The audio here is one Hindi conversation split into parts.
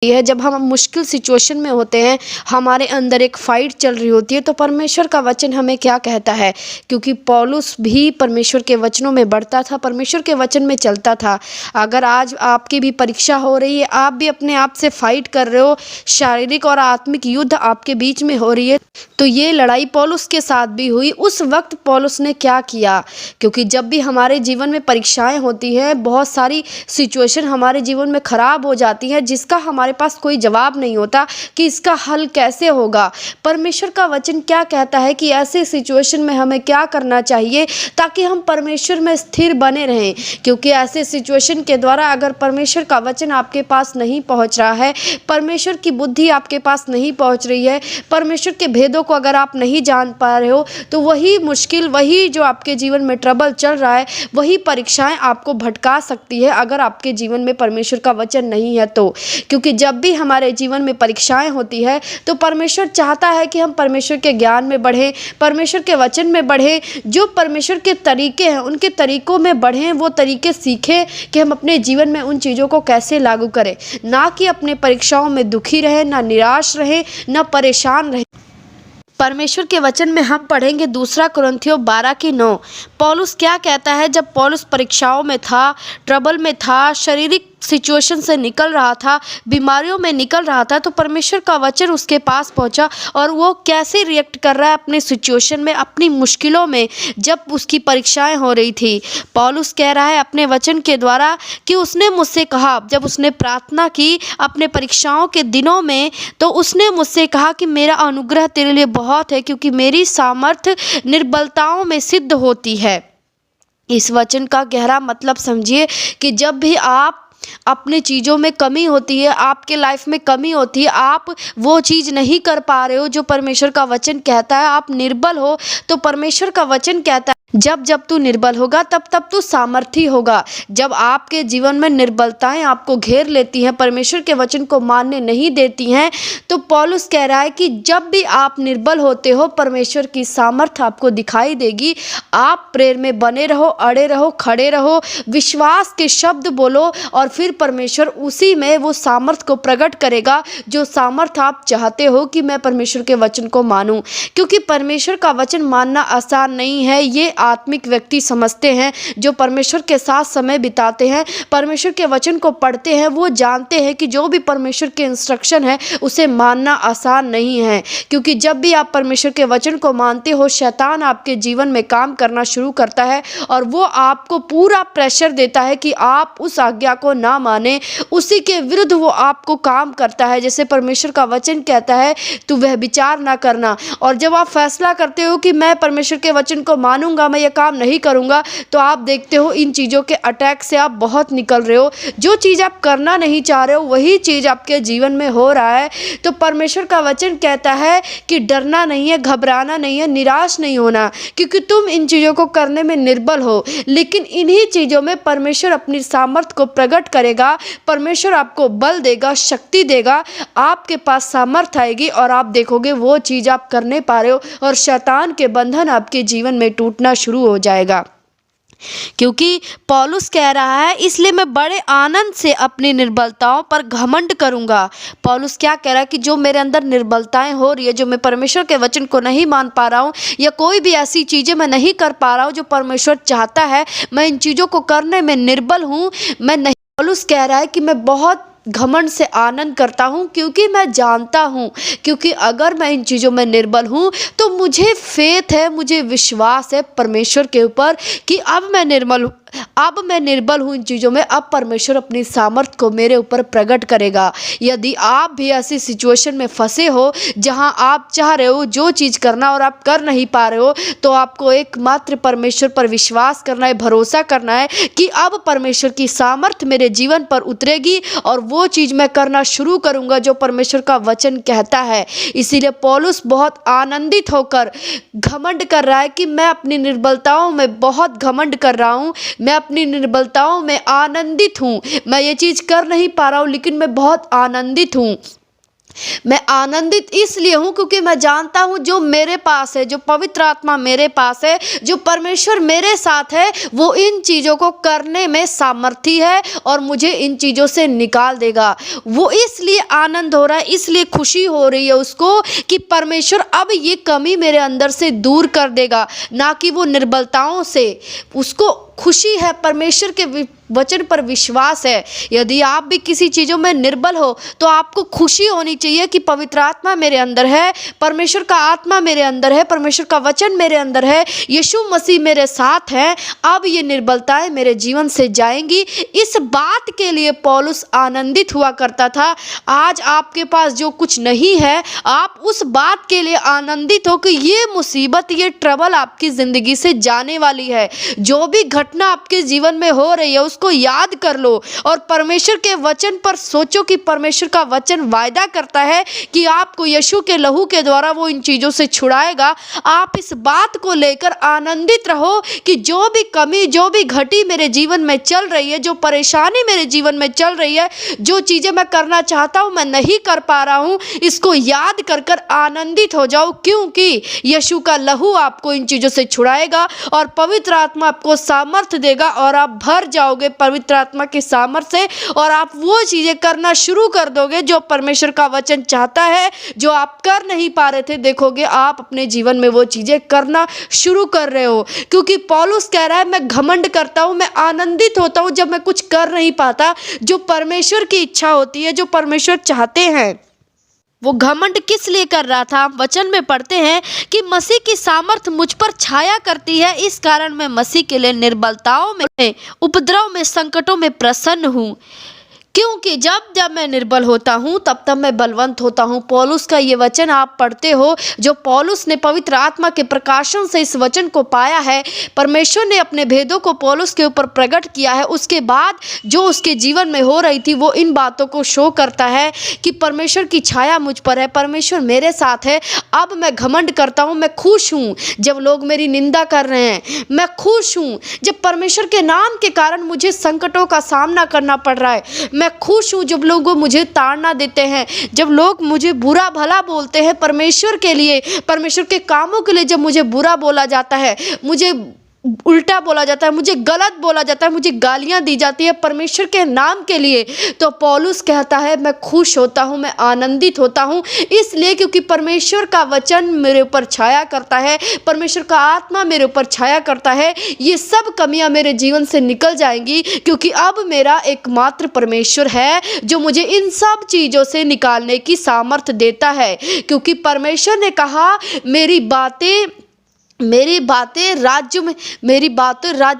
है, जब हम मुश्किल सिचुएशन में होते हैं, हमारे अंदर एक फाइट चल रही होती है, तो परमेश्वर का वचन हमें क्या कहता है। क्योंकि पौलुस भी परमेश्वर के वचनों में बढ़ता था, परमेश्वर के वचन में चलता था। अगर आज आपकी भी परीक्षा हो रही है, आप भी अपने आप से फाइट कर रहे हो, शारीरिक और आत्मिक युद्ध आपके बीच में हो रही है, तो ये लड़ाई पौलुस के साथ भी हुई। उस वक्त पौलुस ने क्या किया, क्योंकि जब भी हमारे जीवन में परीक्षाएं होती हैं, बहुत सारी सिचुएशन हमारे जीवन में खराब हो जाती है, जिसका हमारे पास कोई जवाब नहीं होता कि इसका हल कैसे होगा। परमेश्वर का वचन क्या कहता है कि ऐसे सिचुएशन में हमें क्या करना चाहिए ताकि हम परमेश्वर में स्थिर बने रहें। क्योंकि ऐसे सिचुएशन के द्वारा अगर परमेश्वर का वचन आपके पास नहीं पहुंच रहा है, परमेश्वर की बुद्धि आपके पास नहीं पहुंच रही है, परमेश्वर के भेदों को अगर आप नहीं जान पा रहे हो, तो वही मुश्किल, वही जो आपके जीवन में ट्रबल चल रहा है, वही परीक्षाएं आपको भटका सकती है अगर आपके जीवन में परमेश्वर का वचन नहीं है तो। क्योंकि जब भी हमारे जीवन में परीक्षाएं होती है, तो परमेश्वर चाहता है कि हम परमेश्वर के ज्ञान में बढ़ें, परमेश्वर के वचन में बढ़ें, जो परमेश्वर के तरीके हैं उनके तरीकों में बढ़ें, वो तरीके सीखें कि हम अपने जीवन में उन चीज़ों को कैसे लागू करें, ना कि अपने परीक्षाओं में दुखी रहें, ना निराश रहें, ना परेशान रहें। परमेश्वर के वचन में हम पढ़ेंगे 2 कुरिन्थियों 12:9। पौलुस क्या कहता है, जब पौलुस परीक्षाओं में था, ट्रबल में था, शारीरिक सिचुएशन से निकल रहा था, बीमारियों में निकल रहा था, तो परमेश्वर का वचन उसके पास पहुंचा और वो कैसे रिएक्ट कर रहा है अपने सिचुएशन में, अपनी मुश्किलों में, जब उसकी परीक्षाएं हो रही थी। पौलुस कह रहा है अपने वचन के द्वारा कि उसने मुझसे कहा, जब उसने प्रार्थना की अपने परीक्षाओं के दिनों में, तो उसने मुझसे कहा कि मेरा अनुग्रह तेरे लिए बहुत है, क्योंकि मेरी सामर्थ्य निर्बलताओं में सिद्ध होती है। इस वचन का गहरा मतलब समझिए कि जब भी आप अपने चीज़ों में कमी होती है, आपके लाइफ में कमी होती है, आप वो चीज़ नहीं कर पा रहे हो जो परमेश्वर का वचन कहता है, आप निर्बल हो, तो परमेश्वर का वचन कहता है जब जब तू निर्बल होगा तब तब तू सामर्थी होगा। जब आपके जीवन में निर्बलताएं आपको घेर लेती हैं, परमेश्वर के वचन को मानने नहीं देती हैं, तो पौलुस कह रहा है कि जब भी आप निर्बल होते हो, परमेश्वर की सामर्थ आपको दिखाई देगी। आप प्रेयर में बने रहो, अड़े रहो, खड़े रहो, विश्वास के शब्द बोलो, और फिर परमेश्वर उसी में वो सामर्थ को प्रकट करेगा, जो सामर्थ आप चाहते हो कि मैं परमेश्वर के वचन को मानूं। क्योंकि परमेश्वर का वचन मानना आसान नहीं है, ये आत्मिक व्यक्ति समझते हैं, जो परमेश्वर के साथ समय बिताते हैं, परमेश्वर के वचन को पढ़ते हैं, वो जानते हैं कि जो भी परमेश्वर के इंस्ट्रक्शन है उसे मानना आसान नहीं है। क्योंकि जब भी आप परमेश्वर के वचन को मानते हो, शैतान आपके जीवन में काम करना शुरू करता है और वो आपको पूरा प्रेशर देता है कि आप उस आज्ञा को ना माने, उसी के विरुद्ध वो आपको काम करता है। जैसे परमेश्वर का वचन कहता है तू वह विचार ना करना, और जब आप फैसला करते हो कि मैं परमेश्वर के वचन को मानूंगा, मैं ये काम नहीं करूंगा, तो आप देखते हो इन चीज़ों के अटैक से आप बहुत निकल रहे हो। जो चीज़ आप करना नहीं चाह रहे हो वही चीज़ आपके जीवन में हो रहा है। तो परमेश्वर का वचन कहता है कि डरना नहीं है, घबराना नहीं है, निराश नहीं होना, क्योंकि तुम इन चीज़ों को करने में निर्बल हो। लेकिन इन्हीं चीज़ों में परमेश्वर अपनी सामर्थ को प्रकट करेगा, परमेश्वर आपको बल देगा, शक्ति देगा, आपके पास सामर्थ आएगी और आप देखोगे वो चीज़ आप करने पा रहे हो और शैतान के बंधन आपके जीवन में टूटना शुरू हो जाएगा। क्योंकि पौलुस कह रहा है इसलिए मैं बड़े आनंद से अपनी निर्बलताओं पर घमंड करूंगा। पौलुस क्या कह रहा है कि जो मेरे अंदर निर्बलताएं हो रही है, जो मैं परमेश्वर के वचन को नहीं मान पा रहा हूँ, या कोई भी ऐसी चीज़ें मैं नहीं कर पा रहा हूँ जो परमेश्वर चाहता है, मैं इन चीज़ों को करने में निर्बल हूँ, मैं नहीं। पौलुस कह रहा है कि मैं बहुत घमंड से आनंद करता हूँ, क्योंकि मैं जानता हूँ, क्योंकि अगर मैं इन चीज़ों में निर्बल हूँ तो मुझे फेथ है, मुझे विश्वास है परमेश्वर के ऊपर कि अब मैं निर्बल हूँ इन चीज़ों में, अब परमेश्वर अपनी सामर्थ को मेरे ऊपर प्रकट करेगा। यदि आप भी ऐसी सिचुएशन में फंसे हो जहाँ आप चाह रहे हो जो चीज़ करना और आप कर नहीं पा रहे हो, तो आपको एकमात्र परमेश्वर पर विश्वास करना है, भरोसा करना है कि अब परमेश्वर की सामर्थ मेरे जीवन पर उतरेगी और वो चीज़ मैं करना शुरू करूँगा जो परमेश्वर का वचन कहता है। इसीलिए पौलुस बहुत आनंदित होकर घमंड कर रहा है कि मैं अपनी निर्बलताओं में बहुत घमंड कर रहा हूँ, मैं अपनी निर्बलताओं में आनंदित हूँ, मैं ये चीज़ कर नहीं पा रहा हूँ लेकिन मैं बहुत आनंदित हूँ। मैं आनंदित इसलिए हूँ क्योंकि मैं जानता हूँ जो मेरे पास है, जो पवित्र आत्मा मेरे पास है, जो परमेश्वर मेरे साथ है, वो इन चीज़ों को करने में सामर्थी है और मुझे इन चीज़ों से निकाल देगा। वो इसलिए आनंद हो रहा है, इसलिए खुशी हो रही है उसको कि परमेश्वर अब ये कमी मेरे अंदर से दूर कर देगा, ना कि वो निर्बलताओं से। उसको खुशी है, परमेश्वर के वचन पर विश्वास है। यदि आप भी किसी चीज़ों में निर्बल हो तो आपको खुशी होनी चाहिए कि पवित्र आत्मा मेरे अंदर है, परमेश्वर का आत्मा मेरे अंदर है, परमेश्वर का वचन मेरे अंदर है, यीशु मसीह मेरे साथ है। अब ये निर्बलताएं मेरे जीवन से जाएंगी। इस बात के लिए पौलुस आनंदित हुआ करता था। आज आपके पास जो कुछ नहीं है, आप उस बात के लिए आनंदित हो कि ये मुसीबत, ये ट्रबल आपकी ज़िंदगी से जाने वाली है। जो भी घटना आपके जीवन में हो रही है उसको याद कर लो और परमेश्वर के वचन पर सोचो कि परमेश्वर का वचन वायदा करता है कि आपको यीशु के लहू के द्वारा वो इन चीज़ों से छुड़ाएगा। आप इस बात को लेकर आनंदित रहो कि जो भी कमी, जो भी घटी मेरे जीवन में चल रही है, जो परेशानी मेरे जीवन में चल रही है, जो चीज़ें मैं करना चाहता हूँ मैं नहीं कर पा रहा हूँ, इसको याद कर कर आनंदित हो जाओ, क्योंकि यीशु का लहू आपको इन चीज़ों से छुड़ाएगा और पवित्र आत्मा आपको सामर्थ देगा और आप भर जाओगे पवित्र आत्मा के सामर्थ से और आप वो चीज़ें करना शुरू कर दोगे जो परमेश्वर का वचन चाहता है, जो आप कर नहीं पा रहे थे। देखोगे आप अपने जीवन में वो चीज़ें करना शुरू कर रहे हो, क्योंकि पौलुस कह रहा है मैं घमंड करता हूँ, मैं आनंदित होता हूँ जब मैं कुछ कर नहीं पाता। जो परमेश्वर की इच्छा होती है, जो परमेश्वर चाहते हैं, वो घमंड किस लिए कर रहा था। वचन में पढ़ते हैं कि मसीह की सामर्थ मुझ पर छाया करती है, इस कारण मैं मसीह के लिए निर्बलताओं में, उपद्रव में, संकटों में प्रसन्न हूँ, क्योंकि जब जब मैं निर्बल होता हूँ तब तब मैं बलवंत होता हूँ। पौलुस का ये वचन आप पढ़ते हो, जो पौलुस ने पवित्र आत्मा के प्रकाशन से इस वचन को पाया है, परमेश्वर ने अपने भेदों को पौलुस के ऊपर प्रकट किया है। उसके बाद जो उसके जीवन में हो रही थी वो इन बातों को शो करता है कि परमेश्वर की छाया मुझ पर है, परमेश्वर मेरे साथ है। अब मैं घमंड करता हूँ, मैं खुश हूँ जब लोग मेरी निंदा कर रहे हैं, मैं खुश हूँ जब परमेश्वर के नाम के कारण मुझे संकटों का सामना करना पड़ रहा है, मैं खुश हूँ जब लोग मुझे ताड़ना देते हैं, जब लोग मुझे बुरा भला बोलते हैं। परमेश्वर के लिए, परमेश्वर के कामों के लिए जब मुझे बुरा बोला जाता है, मुझे उल्टा बोला जाता है, मुझे गलत बोला जाता है, मुझे गालियां दी जाती है परमेश्वर के नाम के लिए, तो पौलुस कहता है मैं खुश होता हूँ, मैं आनंदित होता हूँ, इसलिए क्योंकि परमेश्वर का वचन मेरे ऊपर छाया करता है, परमेश्वर का आत्मा मेरे ऊपर छाया करता है। ये सब कमियां मेरे जीवन से निकल जाएंगी, क्योंकि अब मेरा एकमात्र परमेश्वर है जो मुझे इन सब चीज़ों से निकालने की सामर्थ देता है। क्योंकि परमेश्वर ने कहा मेरी बातें राज्य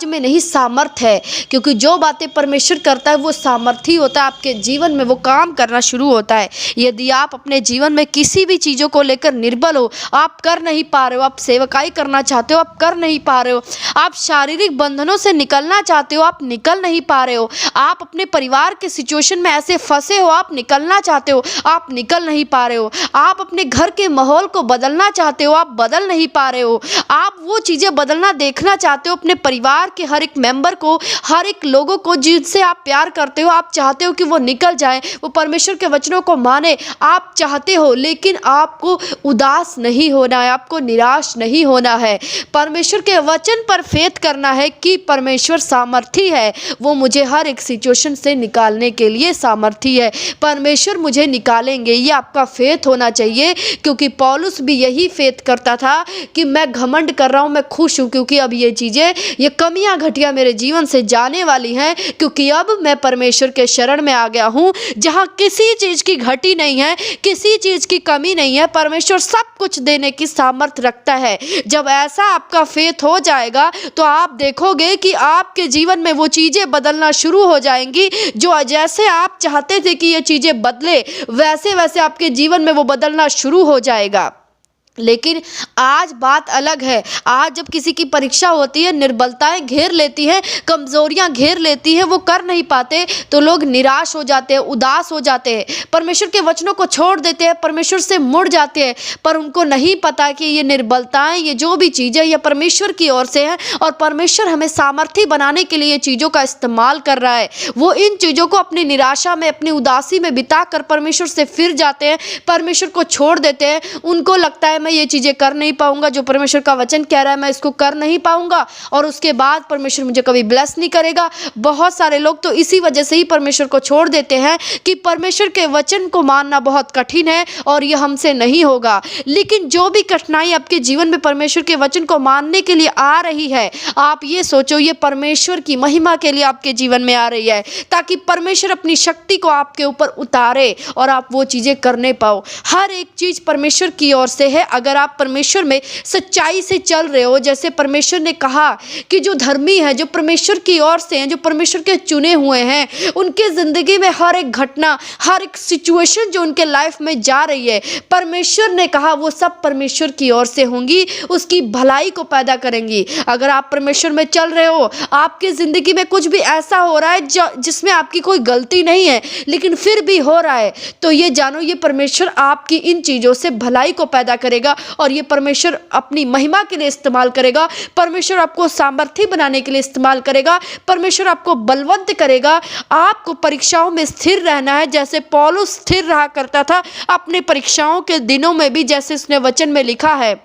में नहीं सामर्थ है, क्योंकि जो बातें परमेश्वर करता है वो सामर्थी होता है, आपके जीवन में वो काम करना शुरू होता है। यदि आप अपने जीवन में किसी भी चीज़ों को लेकर निर्बल हो, आप कर नहीं पा रहे हो, आप सेवकाई करना चाहते हो, आप कर नहीं पा रहे हो, आप शारीरिक बंधनों से निकलना चाहते हो, आप निकल नहीं पा रहे हो, आप अपने परिवार के सिचुएशन में ऐसे फंसे हो, आप निकलना चाहते हो, आप निकल नहीं पा रहे हो, आप अपने घर के माहौल को बदलना चाहते हो, आप बदल नहीं पा रहे हो, आप वो चीज़ें बदलना देखना चाहते हो, अपने परिवार के हर एक मेंबर को, हर एक लोगों को जिनसे आप प्यार करते हो, आप चाहते हो कि वो निकल जाएं, वो परमेश्वर के वचनों को माने, आप चाहते हो, लेकिन आपको उदास नहीं होना है, आपको निराश नहीं होना है। परमेश्वर के वचन पर फेथ करना है कि परमेश्वर सामर्थी है, वो मुझे हर एक सिचुएशन से निकालने के लिए सामर्थी है, परमेश्वर मुझे निकालेंगे। ये आपका फेथ होना चाहिए, क्योंकि पौलुस भी यही फेथ करता था कि मैं घमंड कर रहा हूँ, मैं खुश हूँ, क्योंकि अब ये चीज़ें, ये कमियां घटिया मेरे जीवन से जाने वाली हैं, क्योंकि अब मैं परमेश्वर के शरण में आ गया हूँ, जहाँ किसी चीज़ की घटी नहीं है, किसी चीज़ की कमी नहीं है, परमेश्वर सब कुछ देने की सामर्थ रखता है। जब ऐसा आपका फेथ हो जाएगा तो आप देखोगे कि आपके जीवन में वो चीज़ें बदलना शुरू हो जाएंगी, जो जैसे आप चाहते थे कि ये चीज़ें बदले, वैसे वैसे आपके जीवन में वो बदलना शुरू हो जाएगा। लेकिन आज बात अलग है। आज जब किसी की परीक्षा होती है, निर्बलताएं घेर लेती हैं, कमजोरियां घेर लेती हैं, वो कर नहीं पाते, तो लोग निराश हो जाते हैं, उदास हो जाते हैं, परमेश्वर के वचनों को छोड़ देते हैं, परमेश्वर से मुड़ जाते हैं। पर उनको नहीं पता कि ये निर्बलताएं, ये जो भी चीज़ें, ये परमेश्वर की ओर से हैं और परमेश्वर हमें सामर्थी बनाने के लिए चीज़ों का इस्तेमाल कर रहा है। वो इन चीज़ों को अपनी निराशा में, अपनी उदासी में बिताकर परमेश्वर से फिर जाते हैं, परमेश्वर को छोड़ देते हैं। उनको लगता है मैं ये चीज़ें कर नहीं पाऊंगा, जो परमेश्वर का वचन कह रहा है मैं इसको कर नहीं पाऊंगा, और उसके बाद परमेश्वर मुझे कभी ब्लेस नहीं करेगा। बहुत सारे लोग तो इसी वजह से ही परमेश्वर को छोड़ देते हैं कि परमेश्वर के वचन को मानना बहुत कठिन है और ये हमसे नहीं होगा। लेकिन जो भी कठिनाई आपके जीवन में परमेश्वर के वचन को मानने के लिए आ रही है, आप ये सोचो ये परमेश्वर की महिमा के लिए आपके जीवन में आ रही है, ताकि परमेश्वर अपनी शक्ति को आपके ऊपर उतारे और आप वो चीज़ें करने पाओ। हर एक चीज़ परमेश्वर की ओर से है। अगर आप परमेश्वर में सच्चाई से चल रहे हो, जैसे परमेश्वर ने कहा कि जो धर्मी है, जो परमेश्वर की ओर से हैं, जो परमेश्वर के चुने हुए हैं, उनके ज़िंदगी में हर एक घटना, हर एक सिचुएशन जो उनके लाइफ में जा रही है, परमेश्वर ने कहा वो सब परमेश्वर की ओर से होंगी, उसकी भलाई को पैदा करेंगी। अगर आप परमेश्वर में चल रहे हो, आपकी ज़िंदगी में कुछ भी ऐसा हो रहा है जिसमें आपकी कोई गलती नहीं है, लेकिन फिर भी हो रहा है, तो ये जानो ये परमेश्वर आपकी इन चीज़ों से भलाई को पैदा करेगा और ये परमेश्वर अपनी महिमा के लिए इस्तेमाल करेगा। परमेश्वर आपको सामर्थी बनाने के लिए इस्तेमाल करेगा। परमेश्वर आपको बलवंत करेगा। आपको परीक्षाओं में स्थिर रहना है, जैसे पौलुस स्थिर रहा करता था अपने परीक्षाओं के दिनों में भी, जैसे उसने वचन में लिखा है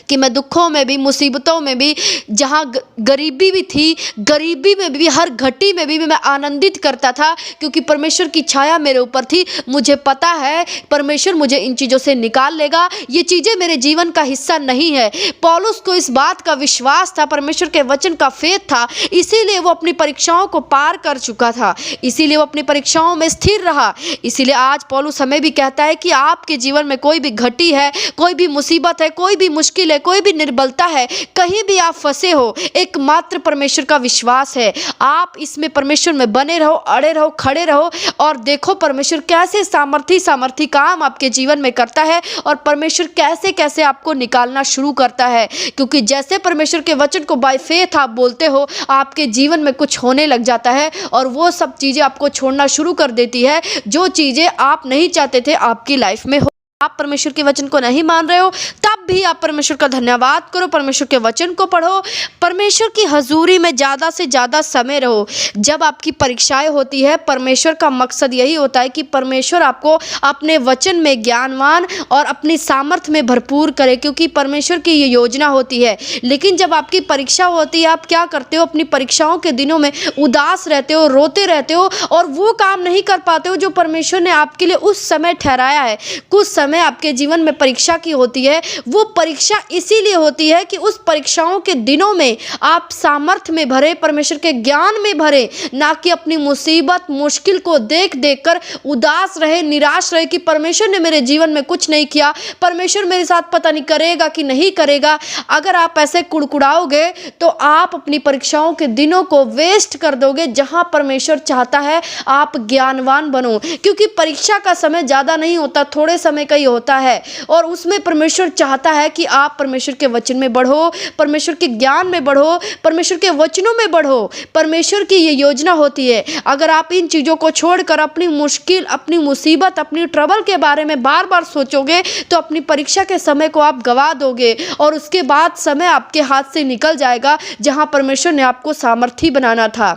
कि मैं दुखों में भी, मुसीबतों में भी, जहाँ गरीबी भी थी, गरीबी में भी, हर घटी में भी मैं आनंदित करता था, क्योंकि परमेश्वर की छाया मेरे ऊपर थी। मुझे पता है परमेश्वर मुझे इन चीज़ों से निकाल लेगा, ये चीज़ें मेरे जीवन का हिस्सा नहीं है। पौलुस को इस बात का विश्वास था, परमेश्वर के वचन का फेथ था, इसीलिए वो अपनी परीक्षाओं को पार कर चुका था, इसीलिए वो अपनी परीक्षाओं में स्थिर रहा। इसीलिए आज पौलुस हमें भी कहता है कि आपके जीवन में कोई भी घटी है, कोई भी मुसीबत है, कोई भी मुश्किल है, कोई भी निर्बलता है, कहीं भी आप फंसे हो, एकमात्र परमेश्वर का विश्वास है। आप इसमें परमेश्वर में बने रहो, अड़े रहो, खड़े रहो और देखो परमेश्वर कैसे सामर्थी काम आपके जीवन में करता है और परमेश्वर कैसे कैसे आपको निकालना शुरू करता है। क्योंकि जैसे परमेश्वर के वचन को बाय फेथ आप बोलते हो, आपके जीवन में कुछ होने लग जाता है और वो सब चीज़ें आपको छोड़ना शुरू कर देती है, जो चीज़ें आप नहीं चाहते थे आपकी लाइफ में हो। आप परमेश्वर के वचन को नहीं मान रहे हो, तब भी आप परमेश्वर का धन्यवाद करो, परमेश्वर के वचन को पढ़ो, परमेश्वर की हजूरी में ज़्यादा से ज़्यादा समय रहो। जब आपकी परीक्षाएं होती है, परमेश्वर का मकसद यही होता है कि परमेश्वर आपको अपने वचन में ज्ञानवान और अपनी सामर्थ्य में भरपूर करे, क्योंकि परमेश्वर की ये योजना होती है। लेकिन जब आपकी परीक्षा होती है, आप क्या करते हो? अपनी परीक्षाओं के दिनों में उदास रहते हो, रोते रहते हो और वो काम नहीं कर पाते हो जो परमेश्वर ने आपके लिए उस समय ठहराया है। कुछ समय आपके जीवन में परीक्षा की होती है, वो परीक्षा इसीलिए होती है कि उस परीक्षाओं के दिनों में आप सामर्थ्य में भरे, परमेश्वर के ज्ञान में भरे, ना कि अपनी मुसीबत मुश्किल को देख देख कर उदास रहे, निराश रहे कि परमेश्वर ने मेरे जीवन में कुछ नहीं किया, परमेश्वर मेरे साथ पता नहीं करेगा कि नहीं करेगा। अगर आप ऐसे कुड़कुड़ाओगे तो आप अपनी परीक्षाओं के दिनों को वेस्ट कर दोगे, जहां परमेश्वर चाहता है आप ज्ञानवान बनो, क्योंकि परीक्षा का समय ज़्यादा नहीं होता, थोड़े समय का होता है और उसमें परमेश्वर चाहता है कि आप परमेश्वर के वचन में बढ़ो, परमेश्वर के ज्ञान में बढ़ो, परमेश्वर के वचनों में बढ़ो। परमेश्वर की ये योजना होती है। अगर आप इन चीज़ों को छोड़कर अपनी मुश्किल, अपनी मुसीबत, अपनी ट्रबल के बारे में बार बार सोचोगे तो अपनी परीक्षा के समय को आप गवा दोगे और उसके बाद समय आपके हाथ से निकल जाएगा, जहां परमेश्वर ने आपको सामर्थी बनाना था।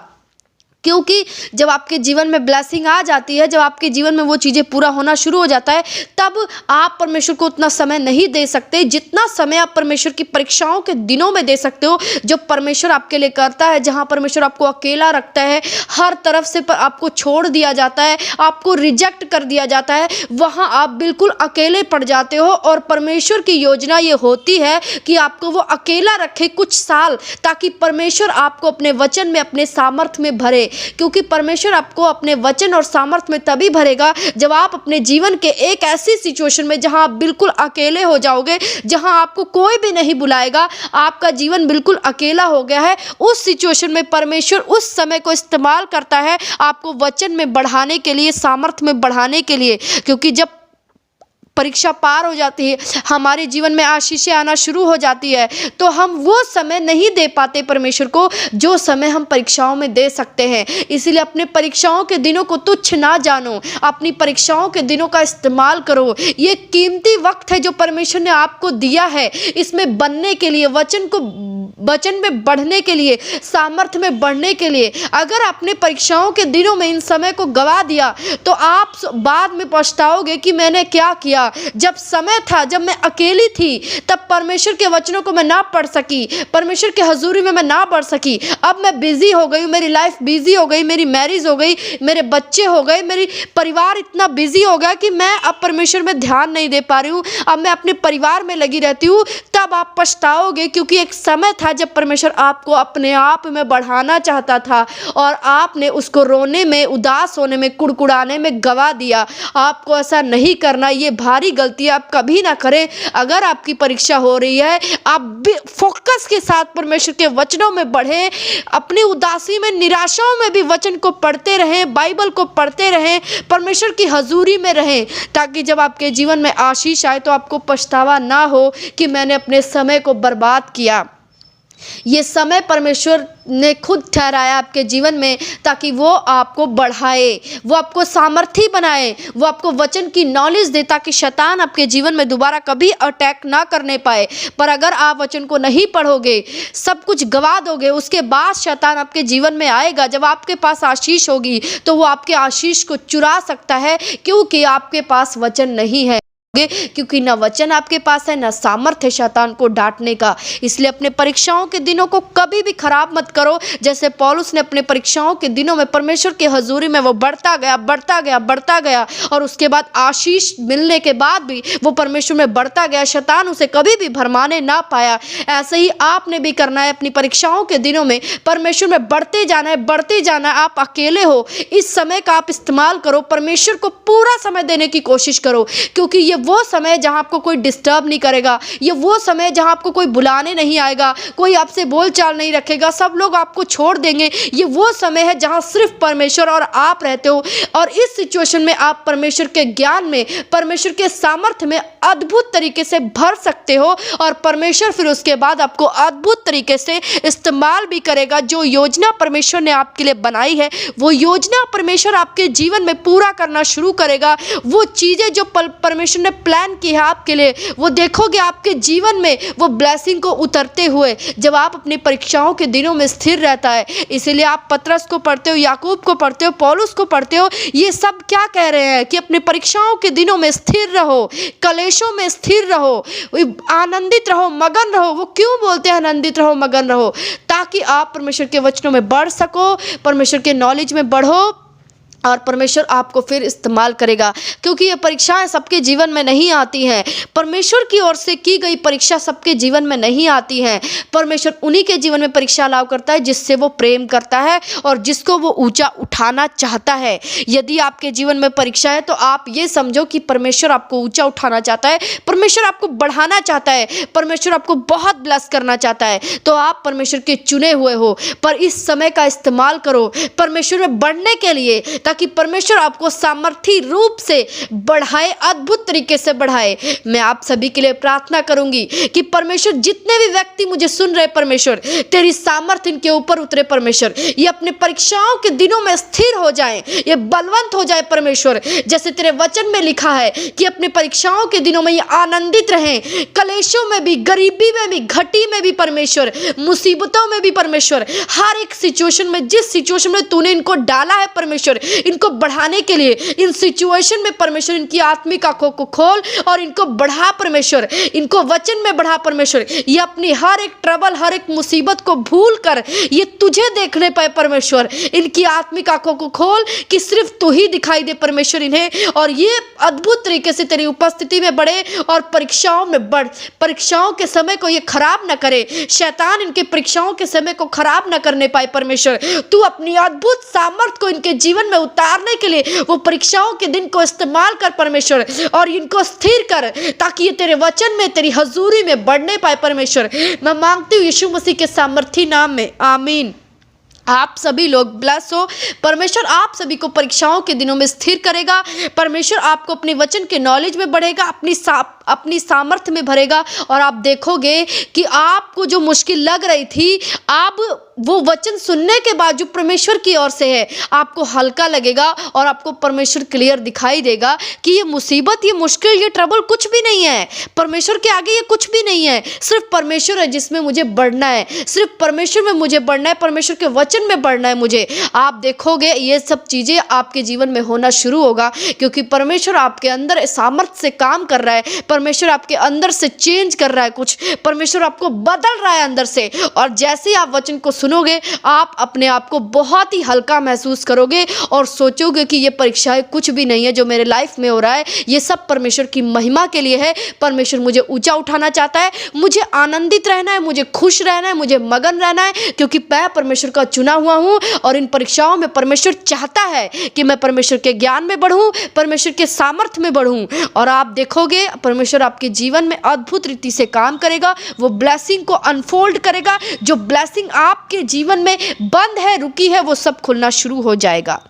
क्योंकि जब आपके जीवन में ब्लेसिंग आ जाती है, जब आपके जीवन में वो चीज़ें पूरा होना शुरू हो जाता है, तब आप परमेश्वर को उतना समय नहीं दे सकते जितना समय आप परमेश्वर की परीक्षाओं के दिनों में दे सकते हो, जो परमेश्वर आपके लिए करता है। जहां परमेश्वर आपको अकेला रखता है, हर तरफ से आपको छोड़ दिया जाता है, आपको रिजेक्ट कर दिया जाता है, वहां आप बिल्कुल अकेले पड़ जाते हो। और परमेश्वर की योजना ये होती है कि आपको वो अकेला रखे कुछ साल, ताकि परमेश्वर आपको अपने वचन में, अपने सामर्थ्य में भरे। क्योंकि परमेश्वर आपको अपने वचन और सामर्थ्य में तभी भरेगा जब आप अपने जीवन के एक ऐसी सिचुएशन में, जहां आप बिल्कुल अकेले हो जाओगे, जहां आपको कोई भी नहीं बुलाएगा, आपका जीवन बिल्कुल अकेला हो गया है, उस सिचुएशन में परमेश्वर उस समय को इस्तेमाल करता है आपको वचन में बढ़ाने के लिए, सामर्थ्य में बढ़ाने के लिए। क्योंकि जब परीक्षा पार हो जाती है, हमारे जीवन में आशीषें आना शुरू हो जाती है, तो हम वो समय नहीं दे पाते परमेश्वर को जो समय हम परीक्षाओं में दे सकते हैं। इसीलिए अपने परीक्षाओं के दिनों को तुच्छ ना जानो, अपनी परीक्षाओं के दिनों का इस्तेमाल करो। ये कीमती वक्त है जो परमेश्वर ने आपको दिया है, इसमें बनने के लिए, वचन में बढ़ने के लिए, सामर्थ्य में बढ़ने के लिए। अगर आपने परीक्षाओं के दिनों में इन समय को गवा दिया तो आप बाद में पछताओगे कि मैंने क्या किया। जब समय था, जब मैं अकेली थी, तब परमेश्वर के वचनों को मैं ना पढ़ सकी, परमेश्वर के हजूरी में मैं ना बढ़ सकी। अब मैं बिजी हो गई, मेरी लाइफ बिजी हो गई, मेरी मैरिज हो गई, मेरे बच्चे हो गए, मेरी परिवार इतना बिजी हो गया कि मैं अब परमेश्वर में ध्यान नहीं दे पा रही हूँ, अब मैं अपने परिवार में लगी रहती हूँ। तब आप पछताओगे, क्योंकि एक समय था जब परमेश्वर आपको अपने आप में बढ़ाना चाहता था और आपने उसको रोने में, उदास होने में, कुड़कुड़ाने में गवा दिया। आपको ऐसा नहीं करना, ये भारी गलती आप कभी ना करें। अगर आपकी परीक्षा हो रही है, आप भी फोकस के साथ परमेश्वर के वचनों में बढ़ें, अपनी उदासी में, निराशाओं में भी वचन को पढ़ते रहें, बाइबल को पढ़ते रहें, परमेश्वर की हजूरी में रहें, ताकि जब आपके जीवन में आशीष आए तो आपको पछतावा ना हो कि मैंने अपने समय को बर्बाद किया। ये समय परमेश्वर ने खुद ठहराया आपके जीवन में ताकि वो आपको बढ़ाए, वो आपको सामर्थी बनाए, वो आपको वचन की नॉलेज दे ताकि शैतान आपके जीवन में दोबारा कभी अटैक ना करने पाए। पर अगर आप वचन को नहीं पढ़ोगे, सब कुछ गवा दोगे, उसके बाद शैतान आपके जीवन में आएगा। जब आपके पास आशीष होगी तो वो आपके आशीष को चुरा सकता है, क्योंकि आपके पास वचन नहीं है, क्योंकि ना वचन आपके पास है, ना सामर्थ्य शैतान को डांटने का। इसलिए अपने परीक्षाओं के दिनों को कभी भी खराब मत करो। जैसे पौलुस ने अपने परीक्षाओं के दिनों में परमेश्वर की हजूरी में वो बढ़ता गया, बढ़ता गया, बढ़ता गया, और उसके बाद आशीष मिलने के बाद भी वो परमेश्वर में बढ़ता गया, शैतान उसे कभी भी भरमाने ना पाया। ऐसे ही आपने भी करना है, अपनी परीक्षाओं के दिनों में परमेश्वर में बढ़ते जाना है, बढ़ते जाना है। आप अकेले हो, इस समय का आप इस्तेमाल करो, परमेश्वर को पूरा समय देने की कोशिश करो, क्योंकि ये वो समय जहां आपको कोई डिस्टर्ब नहीं करेगा, ये वो समय जहां आपको कोई बुलाने नहीं आएगा, कोई आपसे बोलचाल नहीं रखेगा, सब लोग आपको छोड़ देंगे। ये वो समय है जहां सिर्फ परमेश्वर और आप रहते हो, और इस सिचुएशन में आप परमेश्वर के ज्ञान में, परमेश्वर के सामर्थ्य में अद्भुत तरीके से भर सकते हो, और परमेश्वर फिर उसके बाद आपको अद्भुत तरीके से इस्तेमाल भी करेगा। जो योजना परमेश्वर ने आपके लिए बनाई है, वो योजना परमेश्वर आपके जीवन में पूरा करना शुरू करेगा। वो चीज़ें जो परमेश्वर ने प्लान की है आपके लिए, वो देखोगे आपके जीवन में वो ब्लेसिंग को उतरते हुए, जब आप अपनी परीक्षाओं के दिनों में स्थिर रहता है। इसीलिए आप पतरस को पढ़ते हो, याकूब को पढ़ते हो, पौलुस को पढ़ते हो, ये सब क्या कह रहे हैं कि अपने परीक्षाओं के दिनों में स्थिर रहो, कलेशों में स्थिर रहो, आनंदित रहो, मगन रहो। वो क्यों बोलते हैं आनंदित रहो, मगन रहो? ताकि आप परमेश्वर के वचनों में बढ़ सको, परमेश्वर के नॉलेज में बढ़ो, और परमेश्वर आपको फिर इस्तेमाल करेगा। क्योंकि ये परीक्षाएं सबके जीवन में नहीं आती हैं, परमेश्वर की ओर से की गई परीक्षा सबके जीवन में नहीं आती हैं। परमेश्वर उन्हीं के जीवन में परीक्षा अलाउ करता है जिससे वो प्रेम करता है और जिसको वो ऊंचा उठाना चाहता है। यदि आपके जीवन में परीक्षा है तो आप ये समझो कि परमेश्वर आपको ऊंचा उठाना चाहता है, परमेश्वर आपको बढ़ाना चाहता है, परमेश्वर आपको बहुत ब्लेस करना चाहता है। तो आप परमेश्वर के चुने हुए हो, पर इस समय का इस्तेमाल करो परमेश्वर में बढ़ने के लिए, ताकि परमेश्वर आपको सामर्थी रूप से बढ़ाए, अद्भुत तरीके से बढ़ाए। मैं आप सभी के लिए प्रार्थना करूंगी कि परमेश्वर, जितने भी व्यक्ति मुझे सुन रहे, परमेश्वर तेरी सामर्थ्य इनके ऊपर उतरे। परमेश्वर ये अपने परीक्षाओं के दिनों में स्थिर हो जाएं, ये बलवंत हो जाए। परमेश्वर जैसे तेरे वचन में लिखा है कि अपने परीक्षाओं के दिनों में ये आनंदित रहें, कलेशों में भी, गरीबी में भी, घटी में भी, परमेश्वर मुसीबतों में भी, परमेश्वर हर एक सिचुएशन में, जिस सिचुएशन में तूने इनको डाला है परमेश्वर, इनको बढ़ाने के लिए, इन सिचुएशन में परमेश्वर इनकी आत्मिक आंखों को खोल और इनको बढ़ा परमेश्वर, इनको वचन में बढ़ा परमेश्वर। ये अपनी हर एक ट्रबल, हर एक मुसीबत को भूल कर ये तुझे देखने पाए परमेश्वर। इनकी आत्मिक आंखों को खोल कि सिर्फ तू ही दिखाई दे परमेश्वर इन्हें, और ये अद्भुत तरीके से तेरी उपस्थिति में बढ़े और परीक्षाओं में बढ़। परीक्षाओं के समय को ये खराब न करे, शैतान इनके परीक्षाओं के समय को खराब न करने पाए। परमेश्वर तू अपनी अद्भुत सामर्थ को इनके जीवन में उतारने के लिए वो परीक्षाओं के दिन को इस्तेमाल कर परमेश्वर, और इनको स्थिर कर ताकि ये तेरे वचन में, तेरी हजूरी में बढ़ने पाए परमेश्वर। मैं मांगती हूँ यीशु मसीह के सामर्थी नाम में, आमीन। आप सभी लोग ब्लेस हो। परमेश्वर आप सभी को परीक्षाओं के दिनों में स्थिर करेगा। परमेश्वर आपको अपने वचन के नॉलेज में बढ़ेगा, अपनी सामर्थ्य में भरेगा, और आप देखोगे कि आपको जो मुश्किल लग रही थी, आप वो वचन सुनने के बाद जो परमेश्वर की ओर से है, आपको हल्का लगेगा और आपको परमेश्वर क्लियर दिखाई देगा कि ये मुसीबत, ये मुश्किल, ये ट्रबल कुछ भी नहीं है। परमेश्वर के आगे ये कुछ भी नहीं है। सिर्फ परमेश्वर है जिसमें मुझे बढ़ना है, सिर्फ परमेश्वर में मुझे बढ़ना है, परमेश्वर के वचन में बढ़ना है मुझे। आप देखोगे ये सब चीज़ें आपके जीवन में होना शुरू होगा, क्योंकि परमेश्वर आपके अंदर सामर्थ्य से काम कर रहा है। परमेश्वर आपके अंदर से चेंज कर रहा है कुछ, परमेश्वर आपको बदल रहा है अंदर से। और जैसे ही आप वचन को सुनोगे, आप अपने आप को बहुत ही हल्का महसूस करोगे और सोचोगे कि ये परीक्षाएं कुछ भी नहीं है जो मेरे लाइफ में हो रहा है, ये सब परमेश्वर की महिमा के लिए है। परमेश्वर मुझे ऊंचा उठाना चाहता है, मुझे आनंदित रहना है, मुझे खुश रहना है, मुझे मगन रहना है, क्योंकि मैं परमेश्वर का चुना हुआ हूँ। और इन परीक्षाओं में परमेश्वर चाहता है कि मैं परमेश्वर के ज्ञान में बढ़ूं, परमेश्वर के सामर्थ्य में बढ़ूं। और आप देखोगे परमेश्वर आपके जीवन में अद्भुत रीति से काम करेगा, वो ब्लेसिंग को अनफोल्ड करेगा। जो ब्लेसिंग आपके जीवन में बंद है, रुकी है, वो सब खुलना शुरू हो जाएगा।